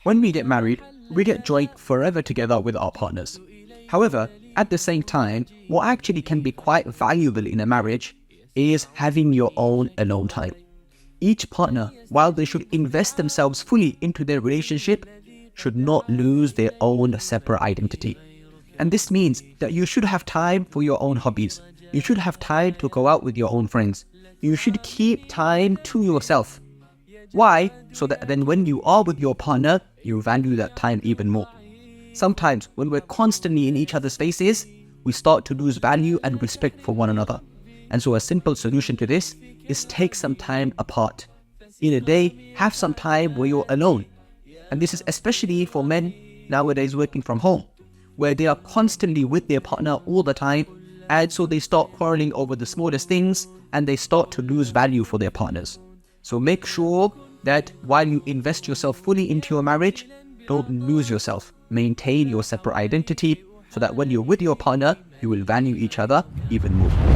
When we get married, we get joined forever together with our partners. However, at the same time, what actually can be quite valuable in a marriage is having your own alone time. Each partner, while they should invest themselves fully into their relationship, should not lose their own separate identity. And this means that you should have time for your own hobbies. You should have time to go out with your own friends. You should keep time to yourself. Why? So that then when you are with your partner, you value that time even more. Sometimes when we're constantly in each other's faces, we start to lose value and respect for one another. And so a simple solution to this is take some time apart. In a day, have some time where you're alone. And this is especially for men nowadays working from home, where they are constantly with their partner all the time, and so they start quarreling over the smallest things and they start to lose value for their partners. So make sure that while you invest yourself fully into your marriage, don't lose yourself. Maintain your separate identity so that when you're with your partner, you will value each other even more.